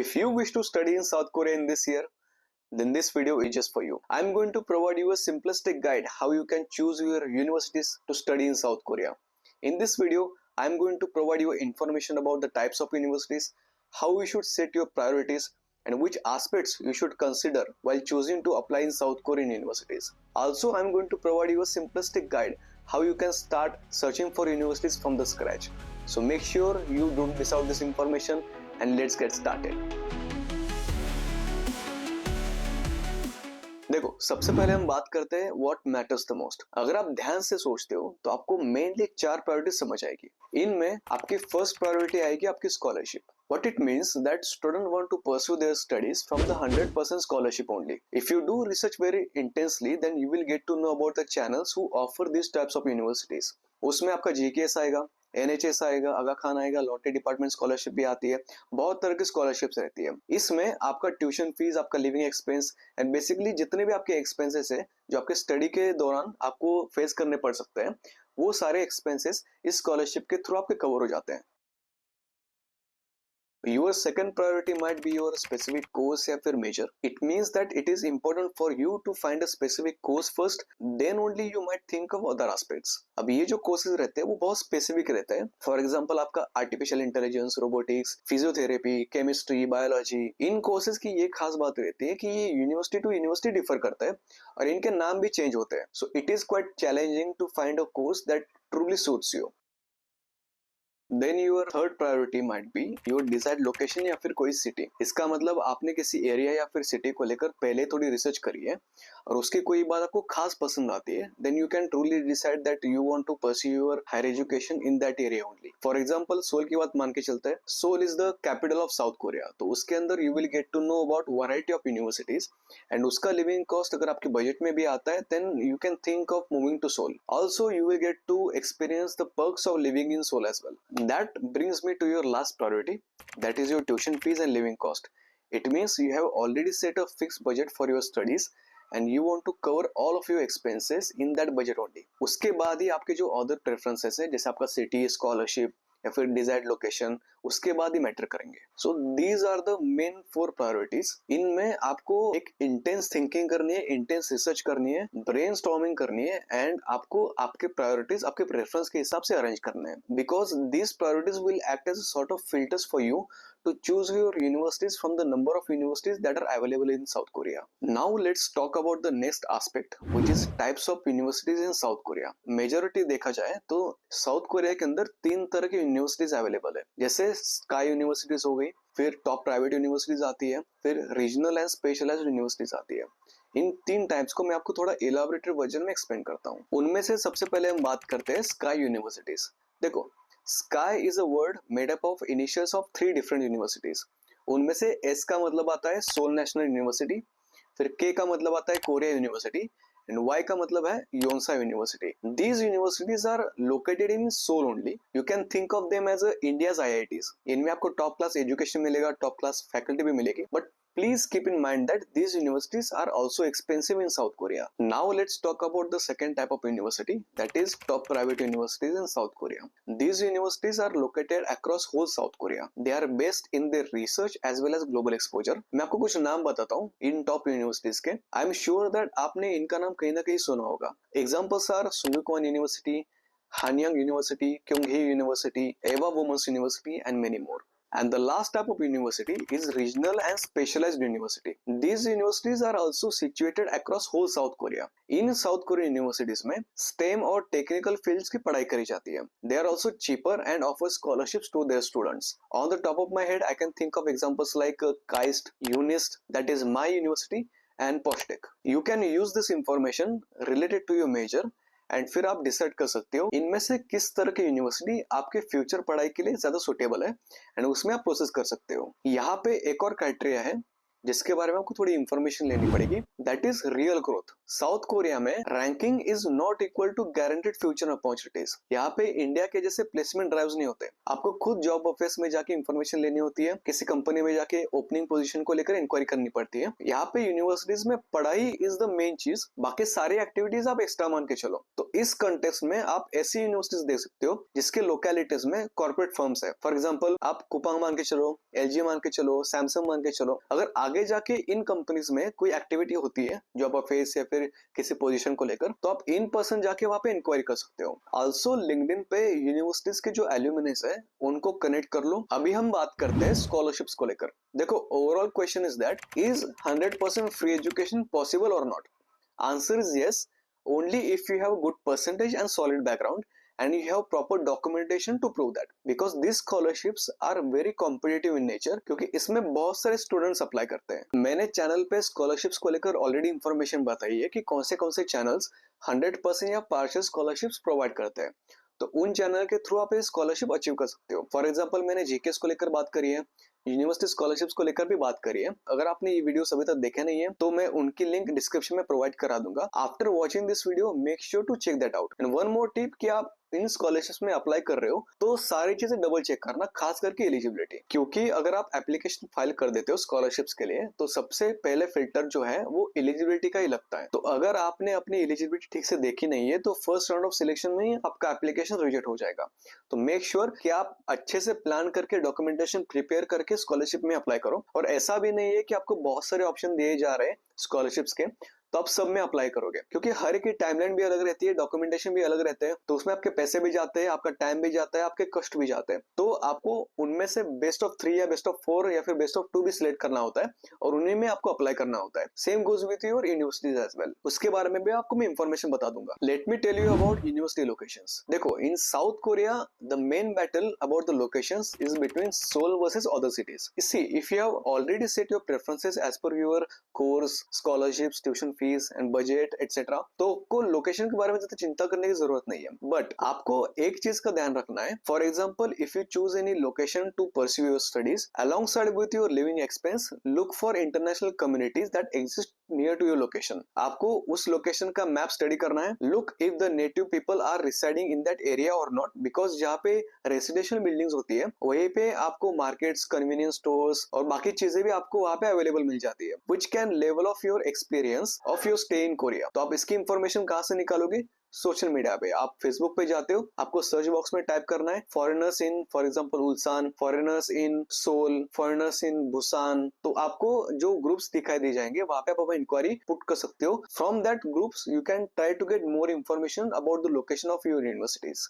If you wish to study in South Korea in this year, then this video is just for you. I'm going to provide you a simplistic guide how you can choose your universities to study in South Korea. In this video, I'm going to provide you information about the types of universities, how you should set your priorities, and which aspects you should consider while choosing to apply in South Korean universities. Also, I'm going to provide you a simplistic guide how you can start searching for universities from the scratch. So make sure you don't miss out this information and let's get started. देखो, सबसे पहले हम बात करते हैं what matters the most. अगर आप ध्यान से सोचते हो तो आपको मेनली 4 प्रायोरिटी समझ आएगी। इनमें आपकी फर्स्ट प्रायोरिटी आएगी आपकी scholarship. What it means that students want to pursue their studies from the 100% scholarship only. If you do research very intensely, then you will get to know about the channels who offer these types of universities. उसमें आपका GKS आएगा, NHS आएगा, आगा खान आएगा, lottery department scholarship भी आती है, बहुत तरह की स्कॉलरशिप्स रहती है। इसमें आपका ट्यूशन फीस, आपका लिविंग एक्सपेंस एंड बेसिकली जितने भी आपके एक्सपेंसेस है जो आपके स्टडी के दौरान आपको फेस करने पड़ सकते हैं, वो सारे एक्सपेंसेस इस स्कॉलरशिप के थ्रू आपके कवर हो जाते हैं। Your second priority might be your specific course या फिर major. It means that it is important for you to find a specific course first, then only you might think of other aspects. अब ये जो courses रहते हैं वो बहुत specific रहते हैं। फॉर एग्जाम्पल आपका artificial intelligence, robotics, physiotherapy, chemistry, biology, इन कोर्सेज की ये खास बात रहती है कि ये यूनिवर्सिटी टू यूनिवर्सिटी डिफर करता है और इनके नाम भी चेंज होते हैं। So it is quite challenging to find a course that truly suits you. Then your third priority might be your desired location या फिर कोई सिटी। इसका मतलब आपने किसी एरिया या फिर सिटी को लेकर पहले थोड़ी रिसर्च करी है और उसकी कोई बात आपको खास पसंद आती है, then you can truly decide that you want to pursue your higher education in that area only. For example Seoul की बात मान के चलते हैं। Seoul is the capital of South Korea, तो उसके अंदर you will get to know about variety of universities and उसका लिविंग कॉस्ट अगर आपके बजट में भी आता है, then you can think of moving to Seoul. Also you will get to experience the perks of living in Seoul as well. That brings me to your last priority, that is your tuition fees and living cost. It means you have already set a fixed budget for your studies and you want to cover all of your expenses in that budget only. उसके बाद ही आपके जो other preferences है, जैसे आपका city, scholarship या फिर desired location, उसके बाद ही मैटर करेंगे। So these are the main 4 priorities. इनमें आपको एक इंटेंस थिंकिंग करनी है, इंटेंस रिसर्च करनी है, ब्रेनस्टॉर्मिंग करनी है एंड आपको आपके प्रायोरिटीज आपके प्रेफरेंस के हिसाब से अरेंज करने हैं, because these priorities will act as a sort of filters for you to choose your universities from the number of universities that are available in South Korea. Now let's talk about the next aspect, which is types of universities in South Korea. Majority देखा जाए तो south Korea के अंदर 3 तरह की universities available है, जैसे sky universities हो गई, फिर टॉप प्राइवेट यूनिवर्सिटीज आती है, फिर रीजनल एंड स्पेशलाइज्ड यूनिवर्सिटीज आती है। इन 3 टाइप्स को मैं आपको थोड़ा एलाबोरेटेड वर्जन में एक्सप्लेन करता हूँ। उनमें से सबसे पहले हम बात करते हैं स्काई यूनिवर्सिटीज। देखो, Sky is a word made up of initials of 3 different universities. उनमें से S का मतलब आता है सोल नेशनल यूनिवर्सिटी, फिर K का मतलब आता है कोरिया यूनिवर्सिटी एंड Y का मतलब है योनसा university. These universities are located in Seoul only. You can think of them as India's IITs. इनमें आपको टॉप क्लास एजुकेशन मिलेगा, टॉप क्लास फैकल्टी भी मिलेगी, but please keep in mind that these universities are also expensive in South Korea. Now let's talk about the second type of university, that is top private universities in South Korea. These universities are located across whole South Korea. They are based in their research as well as global exposure. मैं आपको कुछ नाम बताता हूँ इन top universities के। I am sure that आपने इनका नाम कहीं ना कहीं सुना होगा। Examples are Sungkyunkwan University, Hanyang University, Kyung Hee University, Ewha women's University and many more. And the last type of university is regional and specialized university. These universities are also situated across whole South Korea. In South Korean universities में STEM और technical fields की पढ़ाई करी जाती है। They are also cheaper and offer scholarships to their students. On the top of my head, I can think of examples like KAIST, UNIST, that is my university, and POSTECH. You can use this information related to your major and फिर आप decide कर सकते हो इनमें से किस तरह की यूनिवर्सिटी आपके फ्यूचर पढ़ाई के लिए ज्यादा सुटेबल है एंड उसमें आप प्रोसेस कर सकते हो। यहाँ पे एक और क्राइटेरिया है, जिसके बारे में आपको थोड़ी इंफॉर्मेशन लेनी पड़ेगी, that is real growth. South Korea में ranking is not equal to guaranteed future opportunities. यहाँ पे इंडिया के जैसे प्लेसमेंट ड्राइव्स नहीं होते। आपको खुद जॉब ऑफिस में जाके इंफॉर्मेशन लेनी होती है, किसी कंपनी में जाके ओपनिंग पोजीशन को लेकर इंक्वायरी करनी पड़ती है। यहाँ पे यूनिवर्सिटीज में पढ़ाई इज द मेन चीज, बाकी सारी एक्टिविटीज आप एक्स्ट्रा मान के चलो। तो इस कंटेक्स्ट में आप ऐसी यूनिवर्सिटीज देख सकते हो जिसके लोकेलिटीज में कॉर्पोरेट फर्म्स है। फॉर एग्जाम्पल आप कुपांग मान के चलो, एलजी मान के चलो, सैमसंग मान के चलो। अगर आगे जाके इन कंपनीज में कोई एक्टिविटी होती है जॉब ऑफिस या फिर किसी पोजीशन को लेकर, तो आप इन पर्सन जाके वहां पे इंक्वायरी कर सकते हो। ऑल्सो लिंक्डइन पे यूनिवर्सिटीज के जो एल्यूमिनीज है उनको कनेक्ट कर लो। अभी हम बात करते हैं स्कॉलरशिप्स को लेकर। देखो, overall question is that is 100% free education possible or not? Answer is yes, only if you have a good percentage and solid background and you have proper documentation to prove that, because these scholarships are very competitive in nature, क्योंकि इसमें बहुत सारे students apply करते हैं। मैंने channel पे scholarships को लेकर ऑलरेडी इंफॉर्मेशन बताई है कि कौन से चैनल्स 100% या पार्शियल स्कॉलरशिप्स प्रोवाइड करते हैं। तो उन चैनल के थ्रू आप ये स्कॉलरशिप अचीव कर सकते हो। फॉर एग्जाम्पल मैंने जीकेएस को लेकर बात करी है, यूनिवर्सिटी स्कॉलरशिप्स को लेकर भी बात करी है। अगर आपने ये वीडियो अभी तक देखे नहीं है तो मैं उनकी लिंक डिस्क्रिप्शन में प्रोवाइड करा दूंगा। After watching this video make sure to check that out. And one more tip कि आप इन स्कॉलरशिप्स में अप्लाई कर रहे हो तो सारी चीजें डबल चेक करना, खास करके एलिजिबिलिटी। क्योंकि अगर आप एप्लीकेशन फाइल कर देते हो स्कॉलरशिप्स के लिए तो सबसे पहले फिल्टर जो है वो एलिजिबिलिटी का ही लगता है। तो अगर आपने अपनी एलिजिबिलिटी ठीक से देखी नहीं है तो फर्स्ट राउंड ऑफ सिलेक्शन में ही आपका एप्लीकेशन रिजेक्ट हो जाएगा। तो मेक श्योर कि आप अच्छे से प्लान करके डॉक्यूमेंटेशन प्रिपेयर करके स्कॉलरशिप में अप्लाई करो। और ऐसा भी नहीं है कि आपको बहुत सारे ऑप्शन दिए जा रहे हैं स्कॉलरशिप्स के तो आप सब में अप्लाई करोगे, क्योंकि हर एक की टाइमलाइन भी अलग रहती है, डॉक्यूमेंटेशन भी अलग रहते हैं। तो उसमें आपके पैसे भी जाते हैं, आपका टाइम भी जाता है, आपके कष्ट भी जाते हैं। तो आपको उनमें से बेस्ट ऑफ 3 या बेस्ट ऑफ 4 या फिर बेस्ट ऑफ 2 भी सिलेक्ट करना होता है और उन्हीं में आपको अप्लाई करना होता है। Same goes with your universities as well. उसके बारे में भी आपको मैं इंफॉर्मेशन बता दूंगा। Let me tell you about university locations. देखो, in South Korea the main battle about the locations is between Seoul versus other cities. See if you have already set your preferences as per your course, scholarships, tuition fees and budget etcetera, तो को location के बारे में ज्यादा चिंता करने की जरूरत नहीं है। बट आपको एक चीज का ध्यान रखना है। For example if you choose any location to pursue your studies alongside with your living expense, look for international communities that exist near to your location. आपको उस लोकेशन का मैप स्टडी करना है। Look if the native people are residing in that area और not, because जहाँ पे residential buildings होती है वहीं पे आपको मार्केट्स, कन्वीनियंस स्टोर्स और बाकी चीजें भी आपको वहाँ पे अवेलेबल मिल जाती है, which can level of your experience of your stay in Korea. तो आप इसकी इंफॉर्मेशन कहाँ से निकालोगे? सोशल मीडिया पे। आप फेसबुक पे जाते हो, आपको सर्च बॉक्स में टाइप करना है foreigners in, for example Ulsan, foreigners in Seoul, foreigners in Busan. तो आपको जो ग्रुप्स दिखाई दे जाएंगे वहां पे आप इंक्वायरी पुट कर सकते हो। From that groups you can try to get more information about the location of your universities.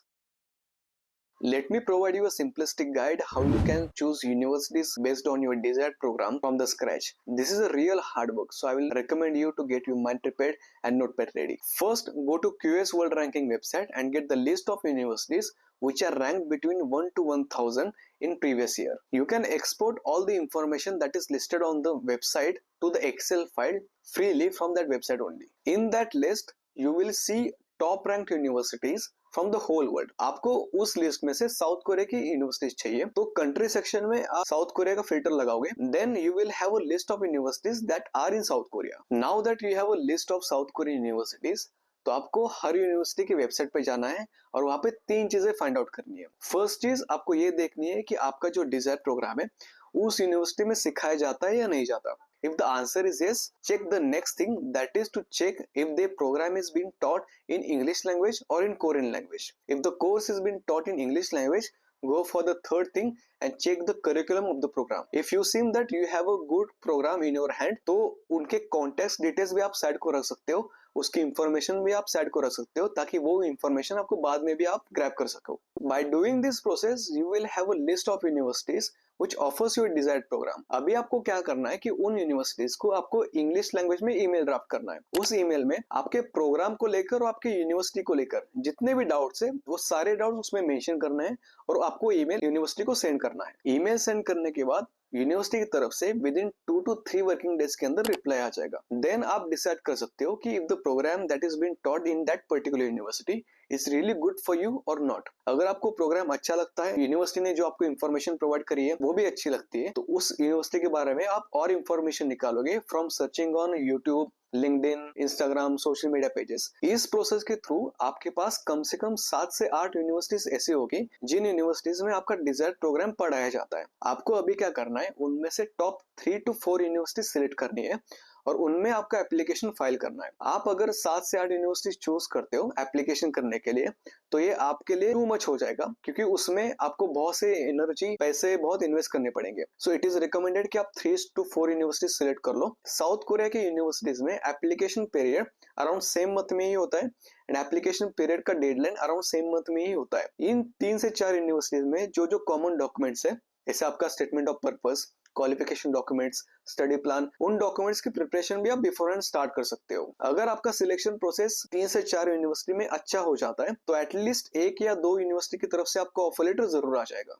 Let me provide you a simplistic guide how you can choose universities based on your desired program from the scratch. This is a real hard work, so I will recommend you to get your mind prepared and notepad ready. First, go to QS World Ranking website and get the list of universities which are ranked between 1 to 1000 in previous year. You can export all the information that is listed on the website to the Excel file freely from that website only. In that list, you will see top ranked universities from the whole world. आपको उस list में से south Korea की universities चाहिए, तो country section में आप South Korea का फिल्टर लगाओगे। Then you will have a list of universities that are in South Korea. Now that you have a list of South Korean universities, तो आपको हर university की वेबसाइट पे जाना है और वहां पे 3 चीजें फाइंड आउट करनी है। फर्स्ट चीज आपको ये देखनी है कि आपका जो डिजायर प्रोग्राम है उस यूनिवर्सिटी में सिखाया जाता है या नहीं जाता। If the answer is yes, check the next thing, that is to check if the program is being taught in English language or in Korean language. If the course is being taught in English language, go for the third thing and check the curriculum of the program. If you seem that you have a good program in your hand, तो उनके context details भी आप side को रख सकते हो, उसकी information भी आप साइड को रख सकते हो, ताकि वो इंफॉर्मेशन आपको बाद में भी आप ग्रैब कर सको। By doing this process, you will have a list of universities which offers your desired program. अभी आपको क्या करना है कि उन यूनिवर्सिटीज को आपको इंग्लिश लैंग्वेज में ईमेल ड्राफ्ट करना है। उस ईमेल में आपके प्रोग्राम को लेकर और आपके यूनिवर्सिटी को लेकर जितने भी डाउट्स है वो सारे डाउट्स उसमें मेंशन करना है और आपको ईमेल यूनिवर्सिटी को सेंड करना है। ईमेल सेंड करने के बाद यूनिवर्सिटी की तरफ से with in 2 to 3 working days के अंदर रिप्लाई आ जाएगा। देन आप डिसाइड कर सकते हो कि if the program that is being taught in that particular university is really good for you और नॉट। अगर आपको प्रोग्राम अच्छा लगता है, यूनिवर्सिटी ने जो आपको इन्फॉर्मेशन प्रोवाइड करी है वो भी अच्छी लगती है, तो उस यूनिवर्सिटी के बारे में आप और इन्फॉर्मेशन निकालोगे from searching on YouTube, LinkedIn, Instagram, social media pages. इस प्रोसेस के थ्रू आपके पास कम से कम 7 से 8 यूनिवर्सिटीज ऐसी होगी जिन यूनिवर्सिटीज में आपका डिजायर्ड प्रोग्राम पढ़ाया जाता है। आपको अभी क्या करना है, उनमें से टॉप 3 to 4 यूनिवर्सिटी सिलेक्ट करनी है और उनमें आपका एप्लीकेशन फाइल करना है। आप अगर 7 से 8 यूनिवर्सिटी चूज करते हो एप्लीकेशन करने के लिए, तो ये आपके लिए टू मच हो जाएगा, क्योंकि उसमें आपको बहुत से एनर्जी, पैसे बहुत इन्वेस्ट करने पड़ेंगे। सो इट इज रिकमेंडेड कि आप 3 to 4 यूनिवर्सिटी सिलेक्ट कर लो। साउथ कोरिया के यूनिवर्सिटीज में application period around same month में ही होता है एंड एप्लीकेशन पीरियड का डेडलाइन अराउंड सेम मंथ में ही होता है। इन 3 से 4 यूनिवर्सिटीज में जो जो कॉमन डॉक्यूमेंट्स है, जैसे आपका statement of purpose, qualification documents, study plan, उन डॉक्यूमेंट्स की प्रिपरेशन भी आप बिफोर हैंड स्टार्ट कर सकते हो। अगर आपका सिलेक्शन प्रोसेस 3 से 4 यूनिवर्सिटी में अच्छा हो जाता है तो एटलीस्ट 1 या 2 यूनिवर्सिटी की तरफ से आपको ऑफर लेटर जरूर आ जाएगा।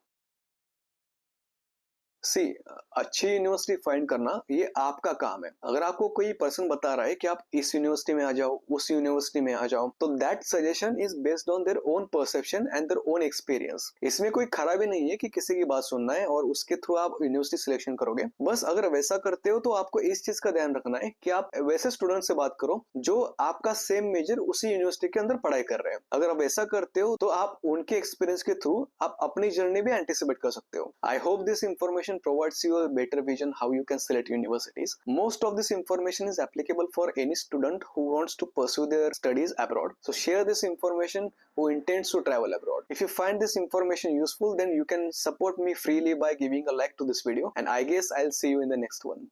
सी, अच्छी यूनिवर्सिटी फाइंड करना ये आपका काम है। अगर आपको कोई पर्सन बता रहा है कि आप इस यूनिवर्सिटी में आ जाओ, उस यूनिवर्सिटी में आ जाओ, तो that suggestion is based on their own perception and their own experience. इसमें कोई खराबी नहीं है कि किसी की बात सुनना है और उसके थ्रू आप यूनिवर्सिटी सिलेक्शन करोगे। बस अगर वैसा करते हो तो आपको इस चीज का ध्यान रखना है कि आप वैसे स्टूडेंट से बात करो जो आपका सेम मेजर उसी यूनिवर्सिटी के अंदर पढ़ाई कर रहे हैं। अगर आप ऐसा करते हो तो आप उनके एक्सपीरियंस के थ्रू आप अपनी जर्नी भी एंटिसिपेट कर सकते हो। I hope this information provides you a better vision how you can select universities. Most of this information is applicable for any student who wants to pursue their studies abroad. So share this information who intends to travel abroad. If you find this information useful, then you can support me freely by giving a like to this video, and I guess I'll see you in the next one.